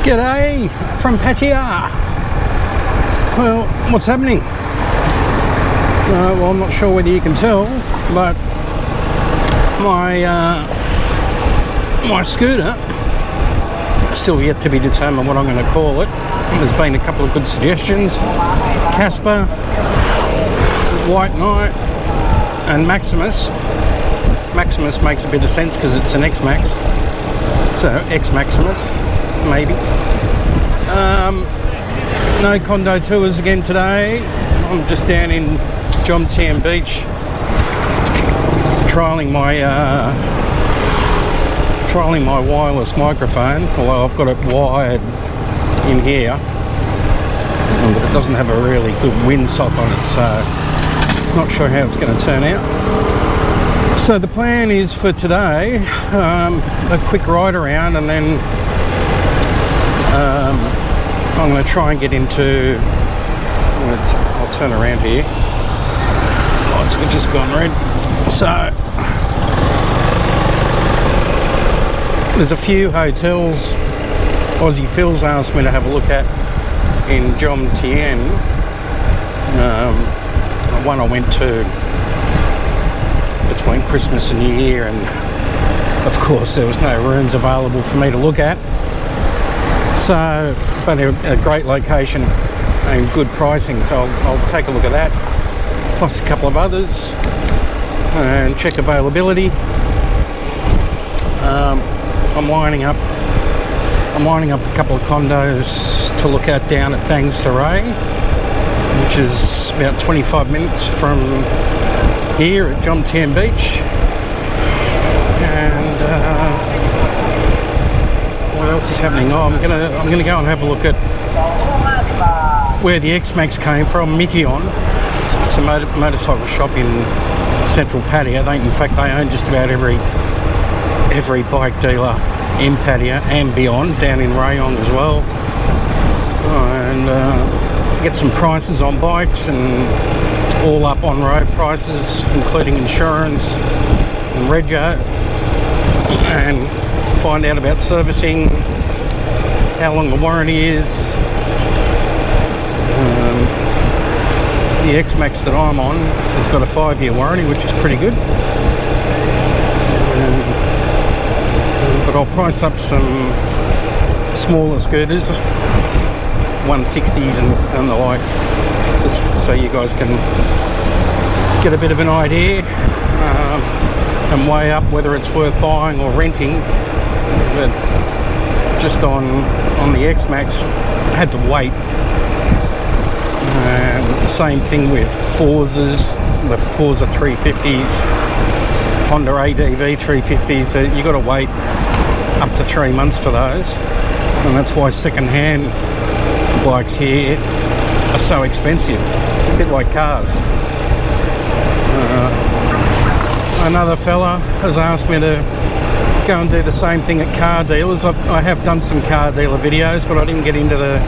G'day from Pattaya. Well, what's happening? Well, I'm not sure whether you can tell, but my scooter, still yet to be determined what I'm going to call it. There's been a couple of good suggestions: Casper, White Knight, and Maximus. Maximus makes a bit of sense because it's an X-Max, so X-Maximus, maybe. No Condo tours again today. I'm just down in Jomtien Beach trialling my wireless microphone, although I've got it wired in here, but it doesn't have a really good windsock on it, so not sure how it's going to turn out. So the plan is for today, a quick ride around, and then I'm going to try and get into, I'll turn around here, lights have just gone red. So there's a few hotels Aussie Phil's asked me to have a look at in Jomtien. One I went to between Christmas and New Year, and of course there was no rooms available for me to look at. So, but a great location and good pricing, so I'll take a look at that, plus a couple of others, and check availability. I'm lining up a couple of condos to look at down at Bang Sarai, which is about 25 minutes from here at Jomtien Beach. And what else is happening? Oh, I'm gonna go and have a look at where the X-Max came from, Mition. It's a motorcycle shop in central Pattaya. In fact, they own just about every bike dealer in Pattaya and beyond, down in Rayong as well. And get some prices on bikes and all up on road prices, including insurance and rego, and find out about servicing, how long the warranty is. The X-Max that I'm on has got a 5-year warranty, which is pretty good. But I'll price up some smaller scooters, 160s and the like, just so you guys can get a bit of an idea and weigh up whether it's worth buying or renting. But just on the X-Max, had to wait. Same thing with Forzas, the Forza 350s, Honda ADV 350s. You got to wait up to 3 months for those, and that's why second-hand bikes here are so expensive, a bit like cars. Another fella has asked me to go and do the same thing at car dealers. I have done some car dealer videos, but I didn't get into the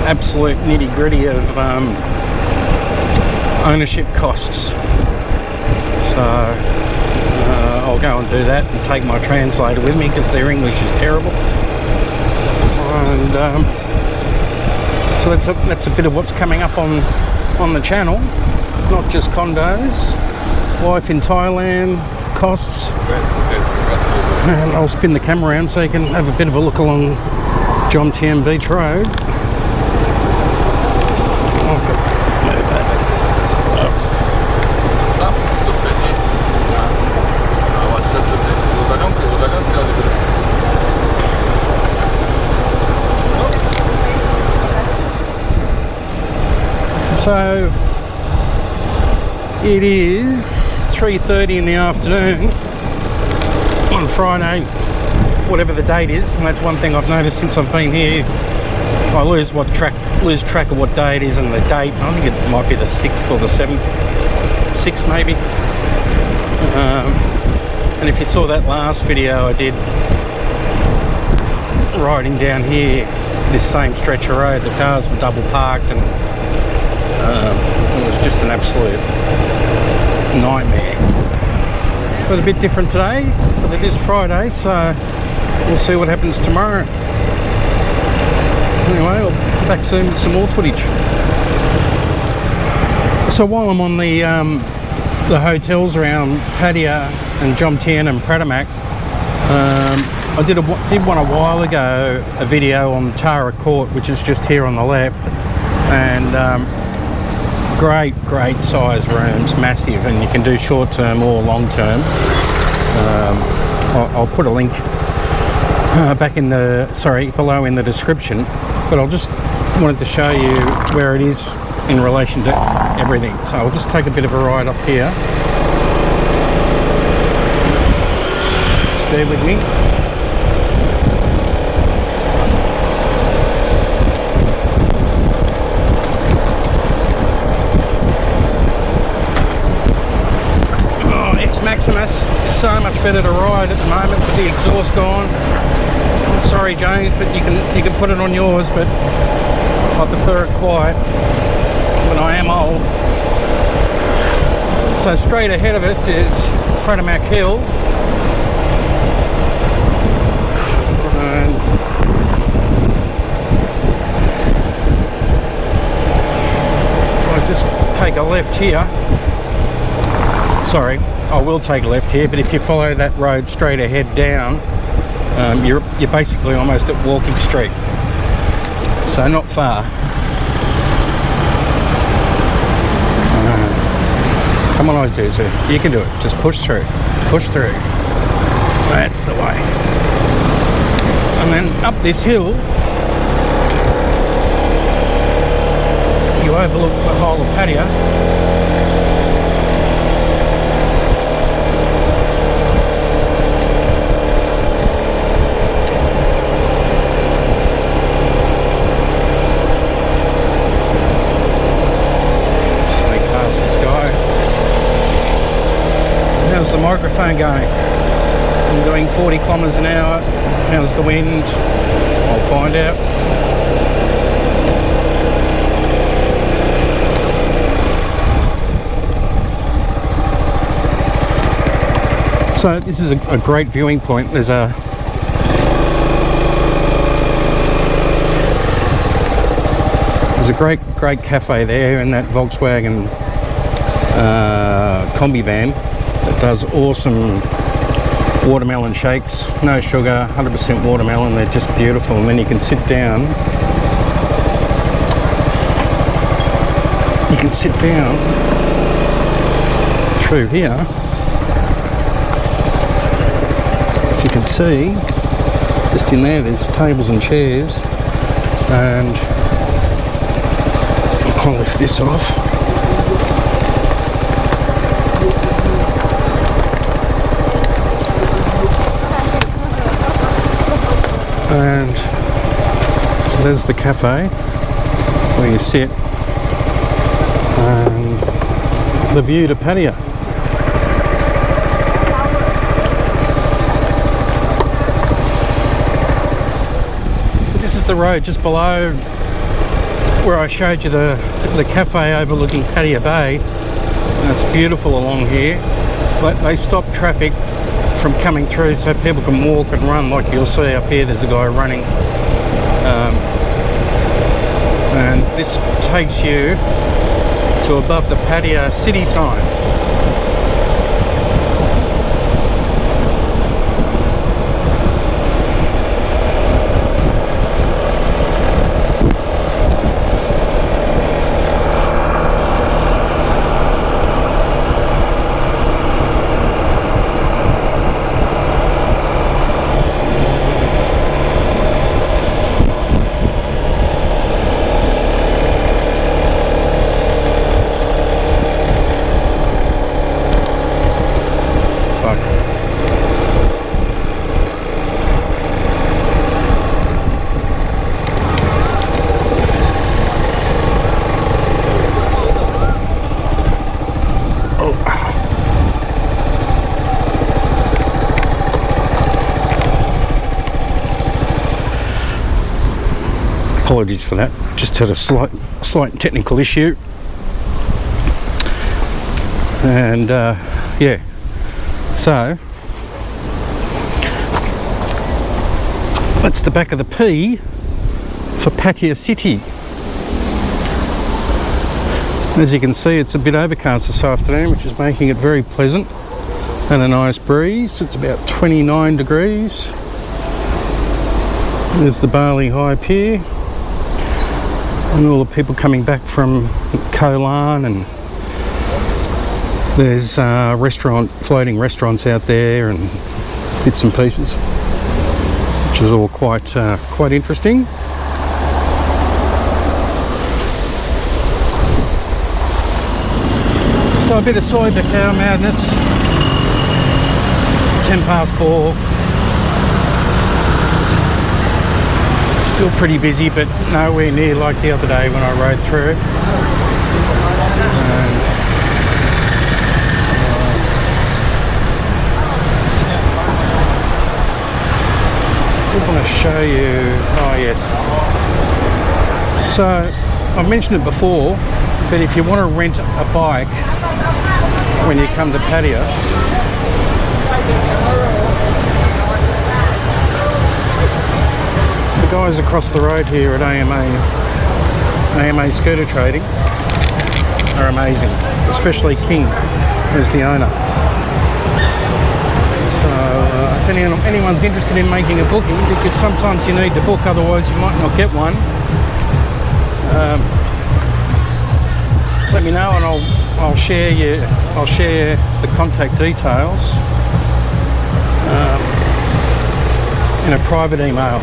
absolute nitty-gritty of ownership costs. So I'll go and do that and take my translator with me because their English is terrible. And so that's a bit of what's coming up on the channel. Not just condos, life in Thailand, costs. And I'll spin the camera around so you can have a bit of a look along Jomtien Beach Road. So it is 3:30 in the afternoon on Friday, whatever the date is, and that's one thing I've noticed since I've been here. I lose track of what day it is and the date. I think it might be the 6th or the 7th, 6th maybe. And if you saw that last video I did riding down here, this same stretch of road, the cars were double parked, and it was just an absolute nightmare. But a bit different today, but it is Friday, so we'll see what happens tomorrow. Anyway, I'll be back soon with some more footage. So while I'm on the hotels around Pattaya and Jomtien and Pratumnak, I did one a while ago, a video on Tara Court, which is just here on the left, and great size rooms, massive, and you can do short term or long term. I'll put a link below in the description, but I'll just wanted to show you where it is in relation to everything. So I'll just take a bit of a ride up here. Just bear with me. Oh, X-Maximus is so much better to ride at the moment with the exhaust on. I'm sorry, James, but you can put it on yours, but I prefer it quiet when I am old. So straight ahead of us is Pratumnak Hill, and if I just take a left here, sorry, I will take a left here, but if you follow that road straight ahead down, you're basically almost at Walking Street, so not far. Come on, Isuzu, you can do it. Just push through. Push through. That's the way. And then up this hill, you overlook the whole of Pattaya. How's the microphone going? I'm doing 40 kilometers an hour. How's the wind? I'll find out. So this is a great viewing point. There's a great cafe there in that Volkswagen combi van that does awesome watermelon shakes, no sugar, 100% watermelon. They're just beautiful, and then you can sit down. You can sit down through here. If you can see, just in there, there's tables and chairs, and I'll lift this off. And so there's the cafe where you sit, and the view to Pattaya. So this is the road just below where I showed you the cafe overlooking Pattaya Bay, and it's beautiful along here. But they stop traffic from coming through so people can walk and run. Like you'll see up here, there's a guy running, and this takes you to above the Pattaya city sign. Apologies for that, just had a slight technical issue, and yeah, so that's the back of the P for Pattaya City. As you can see, it's a bit overcast this afternoon, which is making it very pleasant, and a nice breeze. It's about 29 degrees. There's the Bali High Pier and all the people coming back from Koh Larn, and there's floating restaurants out there and bits and pieces, which is all quite interesting. So a bit of soy cacao madness. 4:10. Still pretty busy, but nowhere near like the other day when I rode through. I want to show you. Oh yes. So I've mentioned it before, but if you want to rent a bike when you come to Pattaya, the guys across the road here at AMA Scooter Trading are amazing, especially King, who's the owner. So if anyone's interested in making a booking, because sometimes you need to book, otherwise you might not get one, let me know and I'll share the contact details in a private email.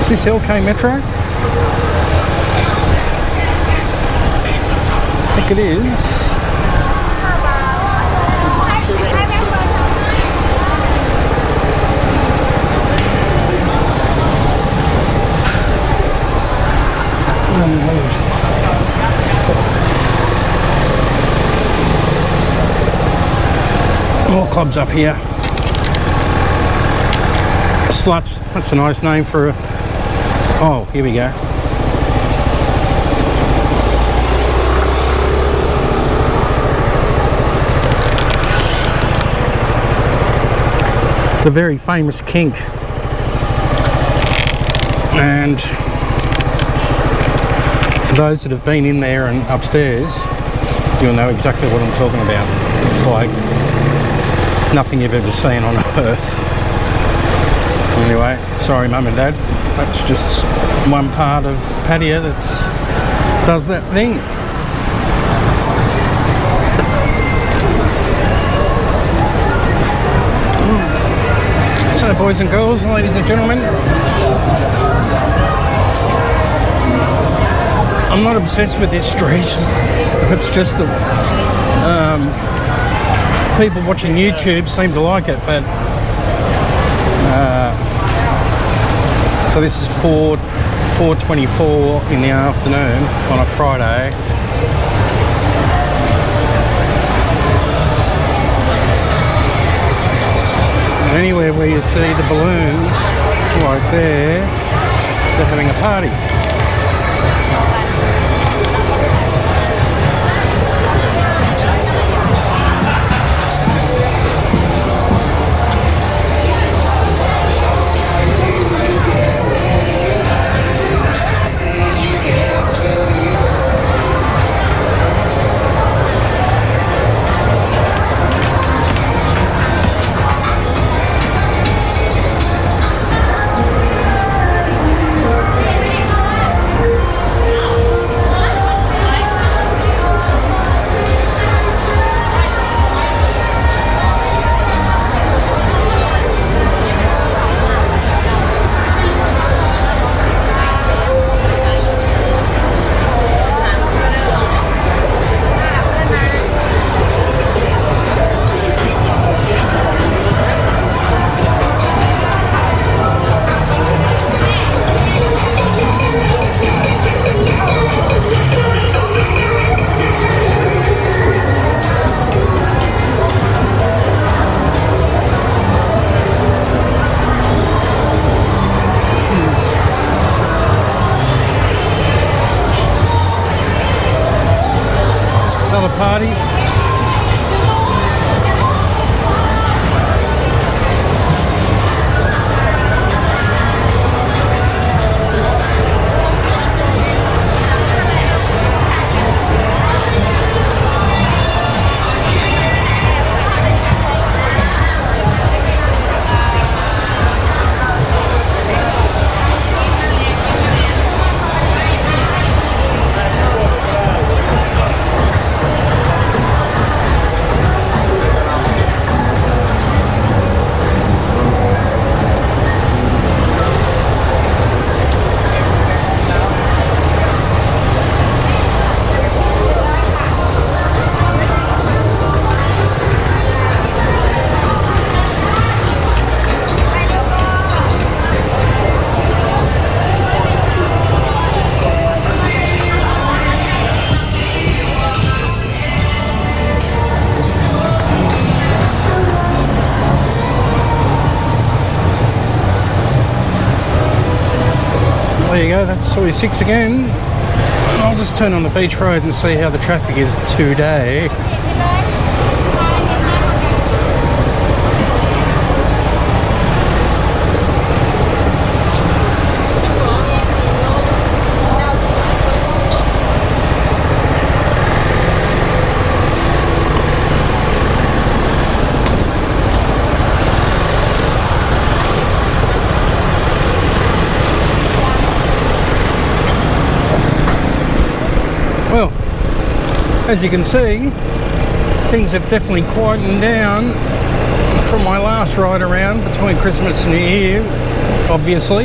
Is this LK Metro? I think it is. More clubs up here. Sluts. That's a nice name for a... Oh, here we go. The very famous Kink. And for those that have been in there and upstairs, you'll know exactly what I'm talking about. It's like nothing you've ever seen on earth. Anyway, sorry Mum and Dad, that's just one part of Pattaya that does that thing. So boys and girls, ladies and gentlemen, I'm not obsessed with this street. It's just that people watching YouTube seem to like it, but so this is 4:24 in the afternoon on a Friday. And anywhere where you see the balloons right there, they're having a party. another party. There you go, that's Soi 6 again. I'll just turn on the beach road and see how the traffic is today. Well, as you can see, things have definitely quietened down from my last ride around between Christmas and New Year, obviously.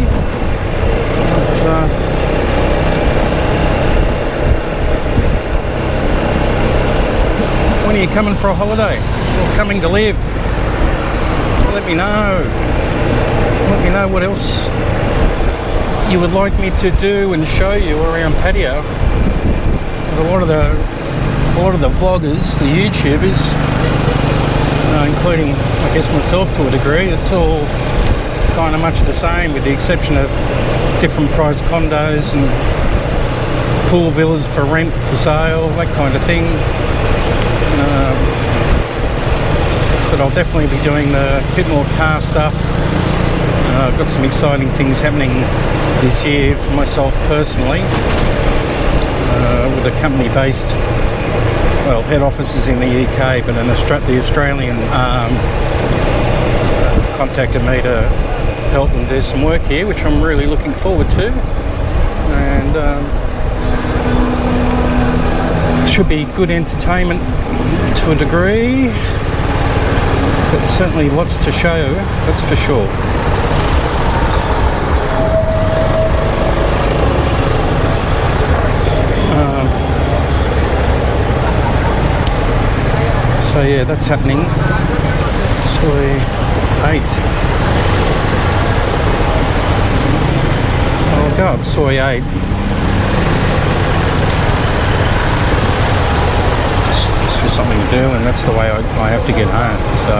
But, when are you coming for a holiday? Or coming to live? Let me know. Let me know what else you would like me to do and show you around Pattaya. A lot of the vloggers, the YouTubers, including I guess myself to a degree, it's all kind of much the same with the exception of different price condos and pool villas for rent, for sale, that kind of thing. But I'll definitely be doing a bit more car stuff. I've got some exciting things happening this year for myself personally. With a company based, well, head office is in the UK, but the Australian arm have contacted me to help them do some work here, which I'm really looking forward to, and should be good entertainment to a degree, but certainly lots to show, that's for sure. So yeah, that's happening. Soi 8. So I'll go up Soi 8. Just for something to do, and that's the way I have to get home. So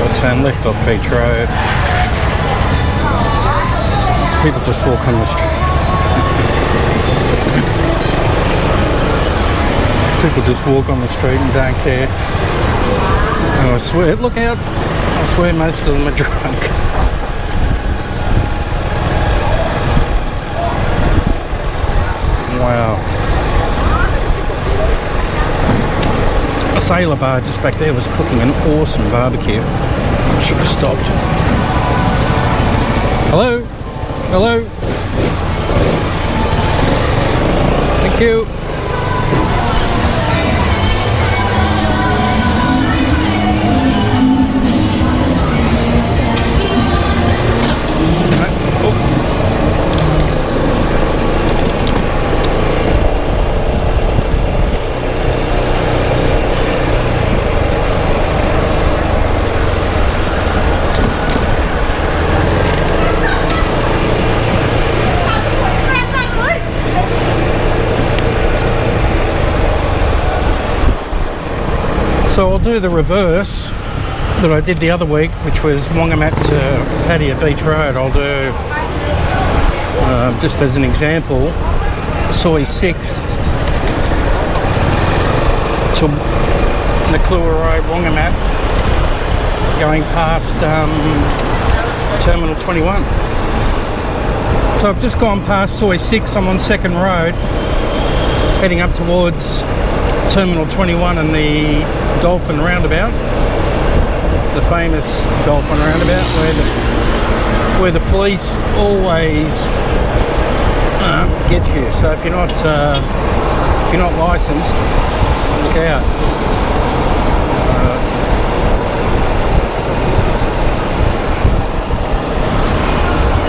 I'll turn left off Beach Road. People just walk on the street. People just walk on the street and don't care. And I swear, look out, I swear most of them are drunk. Wow. A sailor bar just back there was cooking an awesome barbecue. I should have stopped. Hello? Hello? Thank you. So I'll do the reverse that I did the other week, which was Wongamat to Pattaya Beach Road. I'll do Just as an example, Soi 6 to Naklua Road, Wongamat, going past Terminal 21. So I've just gone past Soi 6, I'm on Second Road, heading up towards Terminal 21 and the Dolphin Roundabout, the famous Dolphin Roundabout, where the police always get you. So if you're not licensed, look out.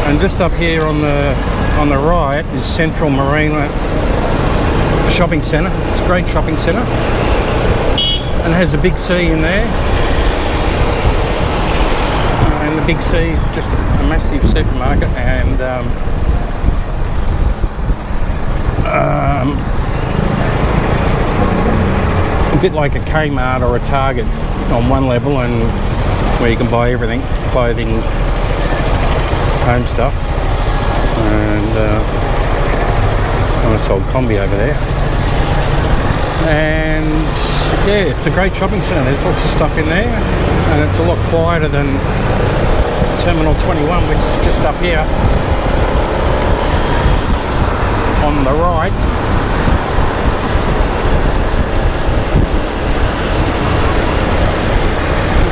And just up here on the right is Central Marina Shopping Centre. It's a great shopping centre, and it has a Big C in there. And the Big C is just a massive supermarket, and a bit like a Kmart or a Target on one level, and where you can buy everything, clothing, home stuff, and I sold combi over there. And yeah, it's a great shopping centre. There's lots of stuff in there, and it's a lot quieter than Terminal 21, which is just up here on the right.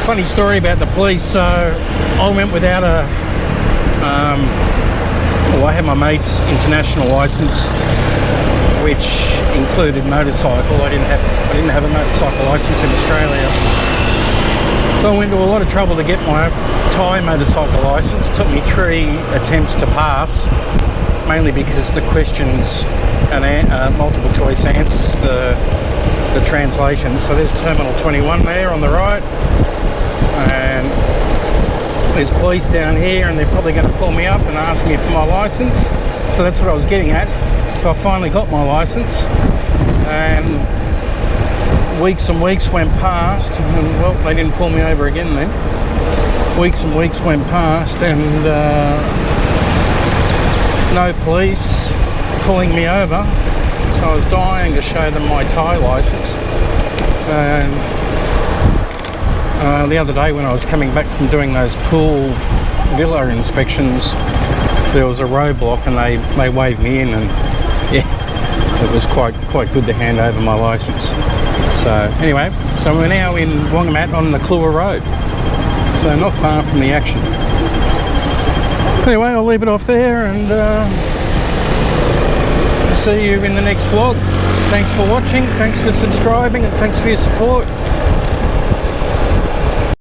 Funny story about the police. So I went without a well, I had my mate's international license, which included motorcycle. I didn't have a motorcycle license in Australia, so I went to a lot of trouble to get my Thai motorcycle license. It took me 3 attempts to pass, mainly because the questions and multiple choice answers, the translation. So there's Terminal 21 there on the right, and there's police down here, and they're probably going to pull me up and ask me for my license. So that's what I was getting at. So I finally got my license, and weeks and weeks went past, and well, they didn't pull me over again then. Weeks and weeks went past, and no police pulling me over. So I was dying to show them my Thai license. And the other day when I was coming back from doing those pool villa inspections, there was a roadblock, and they waved me in, and yeah, it was quite good to hand over my license. So anyway, so we're now in Wongamat on the Naklua Road, so not far from the action. Anyway, I'll leave it off there, and see you in the next vlog. Thanks for watching, thanks for subscribing, and thanks for your support.